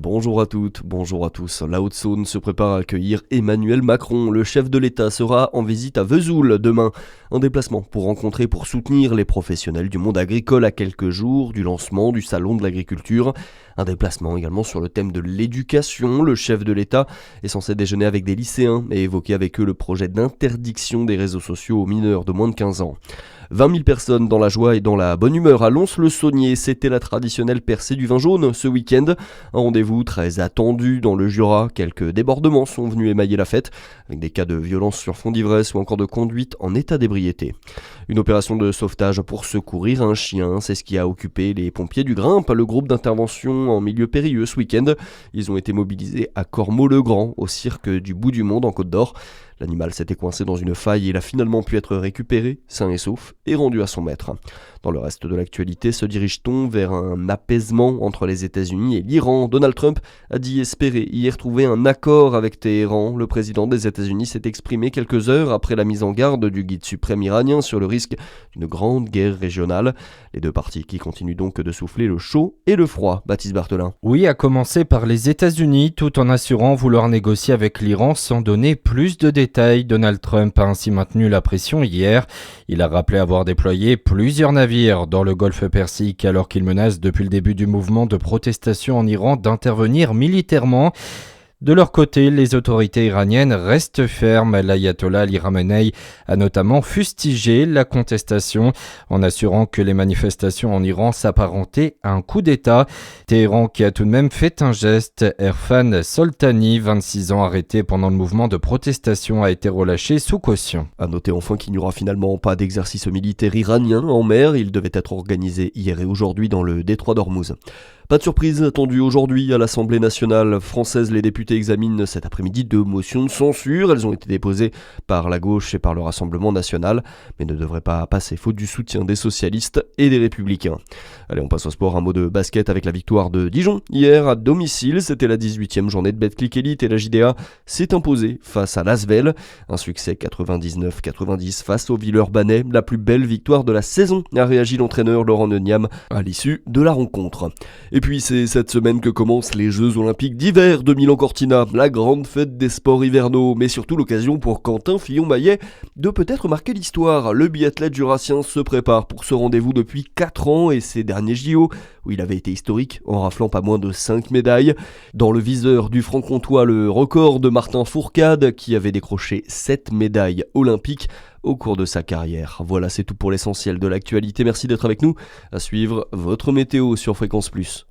Bonjour à toutes, bonjour à tous. La Haute-Saône se prépare à accueillir Emmanuel Macron. Le chef de l'État sera en visite à Vesoul demain. Un déplacement pour soutenir les professionnels du monde agricole à quelques jours du lancement du Salon de l'agriculture. Un déplacement également sur le thème de l'éducation. Le chef de l'État est censé déjeuner avec des lycéens et évoquer avec eux le projet d'interdiction des réseaux sociaux aux mineurs de moins de 15 ans. 20 000 personnes dans la joie et dans la bonne humeur à Lons-le-Saunier. C'était la traditionnelle percée du vin jaune ce week-end. Un rendez-vous très attendu dans le Jura. Quelques débordements sont venus émailler la fête, avec des cas de violence sur fond d'ivresse ou encore de conduite en état d'ébriété. Une opération de sauvetage pour secourir un chien, c'est ce qui a occupé les pompiers du Grimpe, le groupe d'intervention en milieu périlleux ce week-end. Ils ont été mobilisés à Cormeaux-le-Grand, au cirque du Bout du Monde en Côte d'Or. L'animal s'était coincé dans une faille et il a finalement pu être récupéré, sain et sauf, et rendu à son maître. Dans le reste de l'actualité, se dirige-t-on vers un apaisement entre les États-Unis et l'Iran? Donald Trump a dit espérer hier trouver un accord avec Téhéran. Le président des États-Unis s'est exprimé quelques heures après la mise en garde du guide suprême iranien sur le risque d'une grande guerre régionale. Les deux parties qui continuent donc de souffler le chaud et le froid. Baptiste Barthelin. Oui, à commencer par les États-Unis, tout en assurant vouloir négocier avec l'Iran sans donner plus de détails. Donald Trump a ainsi maintenu la pression hier. Il a rappelé avoir déployé plusieurs navires dans le golfe Persique alors qu'il menace depuis le début du mouvement de protestation en Iran d'intervenir militairement. De leur côté, les autorités iraniennes restent fermes. L'ayatollah Ali Khamenei a notamment fustigé la contestation en assurant que les manifestations en Iran s'apparentaient à un coup d'État. Téhéran qui a tout de même fait un geste. Erfan Soltani, 26 ans, arrêté pendant le mouvement de protestation, a été relâché sous caution. À noter enfin qu'il n'y aura finalement pas d'exercice militaire iranien en mer. Il devait être organisé hier et aujourd'hui dans le détroit d'Ormuz. Pas de surprise attendue aujourd'hui à l'Assemblée nationale française. Les députés examinent cet après-midi 2 motions de censure. Elles ont été déposées par la gauche et par le Rassemblement national, mais ne devraient pas passer faute du soutien des socialistes et des républicains. Allez, on passe au sport. Un mot de basket avec la victoire de Dijon hier à domicile. C'était la 18e journée de Betclic Elite et la JDA s'est imposée face à l'Asvel. Un succès 99-90 face au Villeurbanais. La plus belle victoire de la saison, a réagi l'entraîneur Laurent Neuniam à l'issue de la rencontre. Et puis c'est cette semaine que commencent les Jeux Olympiques d'hiver de Milan-Cortina, la grande fête des sports hivernaux, mais surtout l'occasion pour Quentin Fillon-Maillet de peut-être marquer l'histoire. Le biathlète jurassien se prépare pour ce rendez-vous depuis 4 ans et ses derniers JO, où il avait été historique en raflant pas moins de 5 médailles. Dans le viseur du franc-comtois, le record de Martin Fourcade qui avait décroché 7 médailles olympiques au cours de sa carrière. Voilà, c'est tout pour l'essentiel de l'actualité. Merci d'être avec nous. À suivre votre météo sur Fréquence Plus.